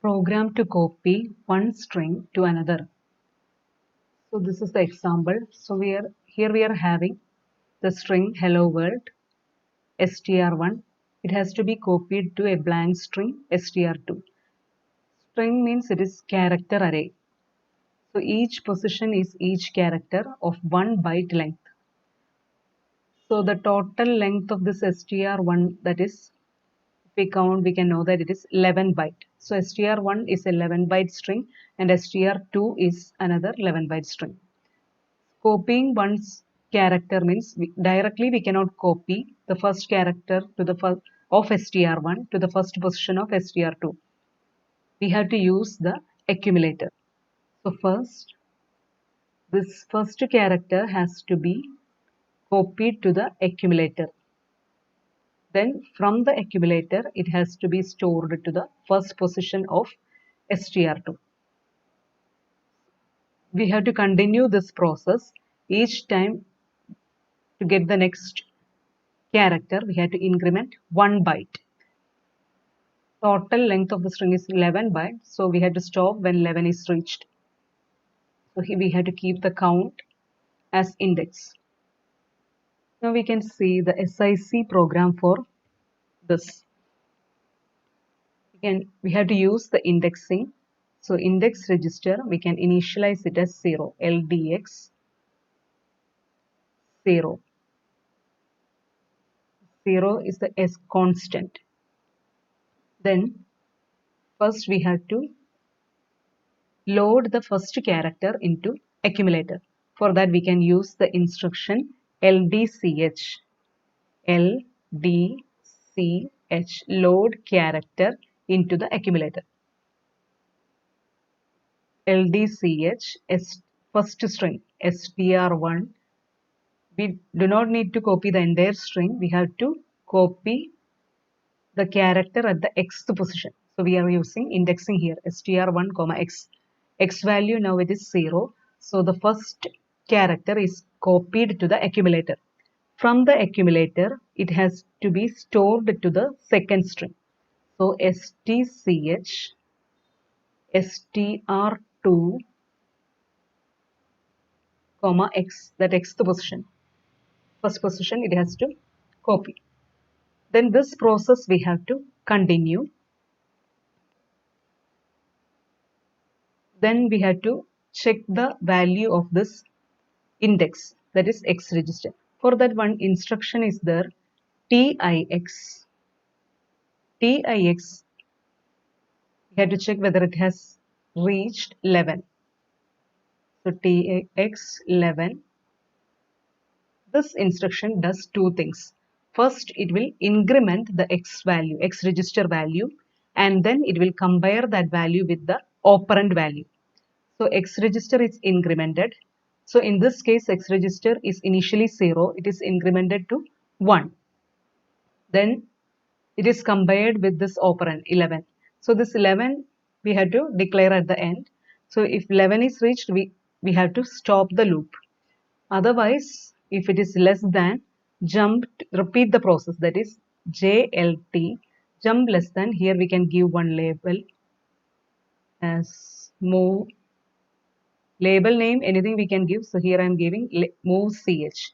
Program to copy one string to another. So this is the example. So we are having the string hello world str1. It has to be copied to a blank string str2. String means it is character array. So each position is each character of 1 byte length. So the total length of this str1, that is, if we count, we can know that it is 11 byte. So str1 is 11 byte string and str2 is another 11 byte string. Copying one's character means directly we cannot copy the first character to the first of str1 to the first position of str2. We have to use the accumulator. So first, this first character has to be copied to the accumulator. Then from the accumulator, it has to be stored to the first position of str2. We have to continue this process. Each time to get the next character, we have to increment 1 byte. Total length of the string is 11 bytes, so we have to stop when 11 is reached. So here we have to keep the count as index. Now we can see the SIC program for this. We have to use the indexing. So index register, we can initialize it as 0, LDX 0. 0 is the S constant. Then first we have to load the first character into accumulator. For that we can use the instruction LDCH. LDCH, load character into the accumulator. LDCH is first string str1. We do not need to copy the entire string. We have to copy the character at the xth position. So we are using indexing here str1 comma x. X value now it is 0. So the first character is copied to the accumulator. From the accumulator, it has to be stored to the second string. So stch str2 comma x, that xth position. First position it has to copy. Then this process we have to continue. Then we have to check the value of this index, that is X register. For that one instruction is there, TIX. TIX, we have to check whether it has reached 11. So TIX 11. This instruction does two things. First, it will increment the X value, X register value, and then it will compare that value with the operand value. So X register is incremented. So in this case, X register is initially 0. It is incremented to 1. Then it is compared with this operand 11. So this 11 we have to declare at the end. So if 11 is reached, we have to stop the loop. Otherwise, if it is less than, repeat the process, that is JLT, jump less than. Here we can give one label as move. Label name, anything we can give. So here I am giving move ch.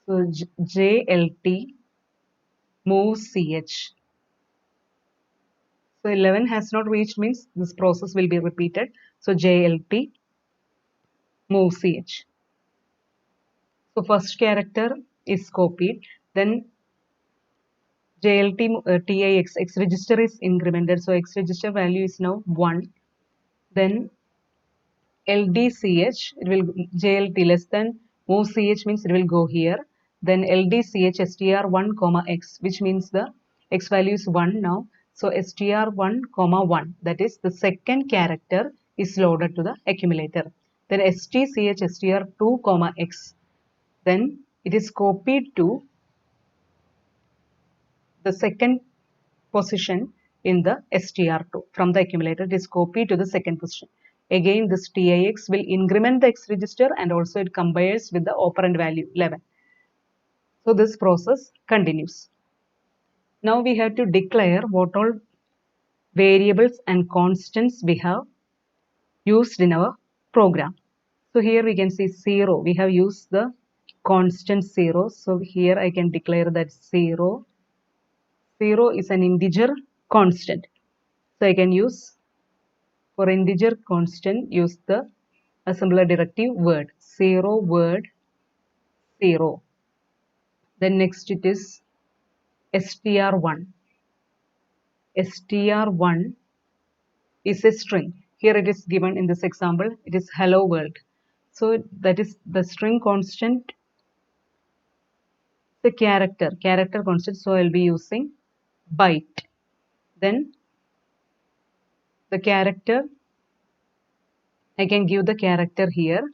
So JLT move ch. So 11 has not reached means this process will be repeated. So JLT move ch. So first character is copied. Then JLT TIX, X register is incremented. So X register value is now 1. Then LDCH, it will JLT less than move ch means it will go here. Then LDCH str1 comma x, which means the x value is 1 now. So str1 comma 1, that is the second character is loaded to the accumulator. Then stch str2 comma x, then it is copied to the second position in the str2. From the accumulator, it is copied to the second position. Again, this TIX will increment the X register and also it compares with the operand value 11. So this process continues. Now we have to declare what all variables and constants we have used in our program. So here we can see 0. We have used the constant 0. So here I can declare that 0. 0 is an integer constant. So I can use, for integer constant, use the assembler directive word. 0 word 0. Then next it is str1. str1 is a string. Here it is given in this example. It is hello world. So that is the string constant, the character constant. So I'll be using byte. Then the character, I can give the character here,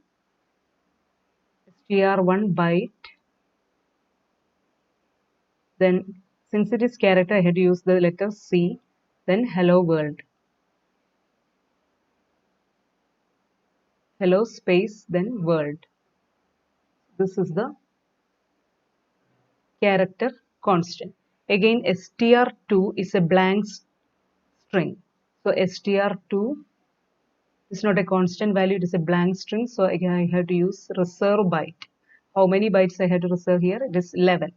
str1 byte. Then since it is character, I had to use the letter C. Then hello world. Hello space, then world. This is the character constant. Again, str2 is a blank string. So str2 is not a constant value, it is a blank string. So again, I have to use reserve byte. How many bytes I have to reserve here? It is 11.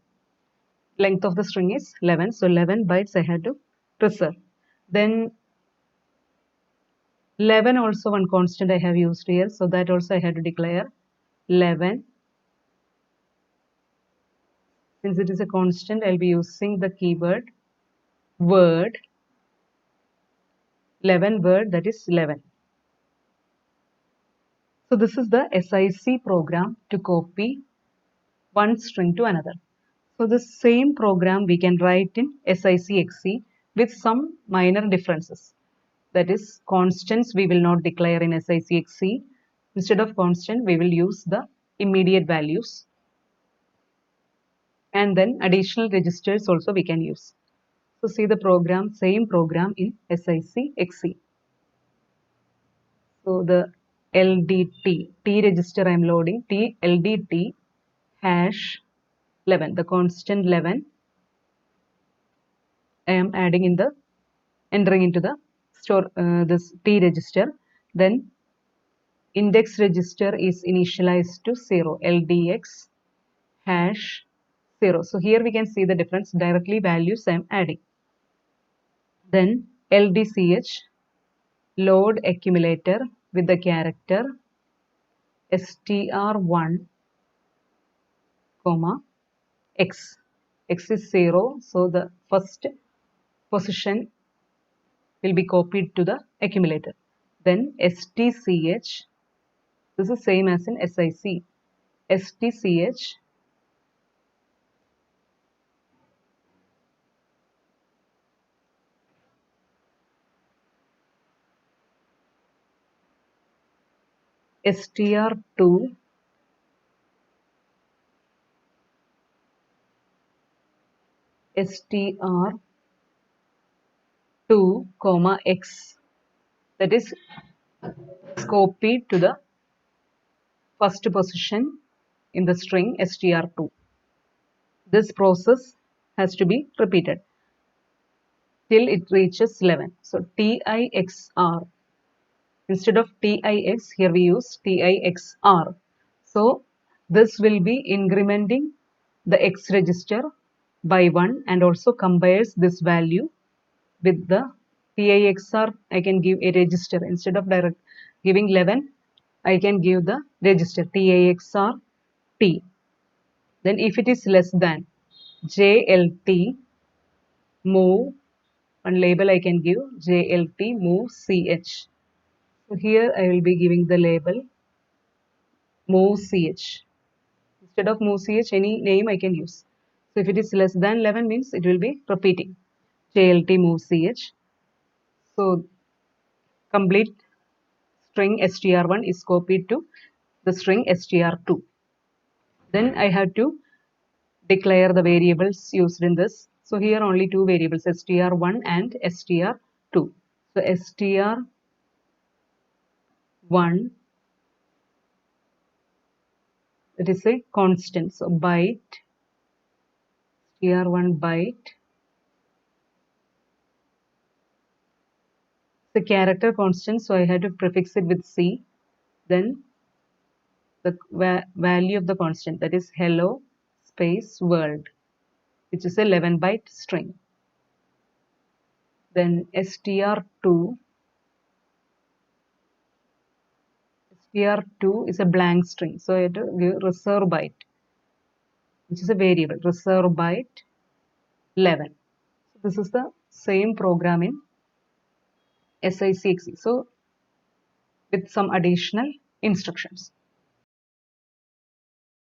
Length of the string is 11. So 11 bytes I had to reserve. Then 11 also one constant I have used here. So that also I had to declare 11. Since it is a constant, I'll be using the keyword word. 11 word, that is 11. So this is the SIC program to copy one string to another. So the same program we can write in SICXC with some minor differences. That is, constants we will not declare in SICXC. Instead of constant, we will use the immediate values. And then additional registers also we can use. So see the program, same program in SICXC. So the LDT, T register I am loading, LDT hash 11, the constant 11 I am adding in the, entering into the store, this T register. Then index register is initialized to 0, LDX hash 0. So here we can see the difference, directly values I am adding. Then LDCH load accumulator with the character str1 comma x. X is 0, so the first position will be copied to the accumulator. Then stch, this is same as in SIC. stch str2 str2 comma x, that is copied to the first position in the string str2. This process has to be repeated till it reaches 11. So TIXR, instead of TIX, here we use TIXR. So this will be incrementing the X register by 1 and also compares this value with the TIXR. I can give a register. Instead of direct giving 11, I can give the register TIXR T. Then if it is less than JLT move, one label I can give JLT move CH. So here I will be giving the label move CH. Instead of move CH, any name I can use. So if it is less than 11 means it will be repeating JLT move CH. So complete string str1 is copied to the string str2. Then I have to declare the variables used in this. So here only two variables, str1 and str2. So str1, it is a constant. So byte, str1 byte, the character constant, so I had to prefix it with C. Then the value of the constant, that is hello space world, which is a 11-byte string. Then str2 is a blank string, so I had to give reserve byte, which is a variable, reserve byte 11. So this is the same program in SICXE, so with some additional instructions.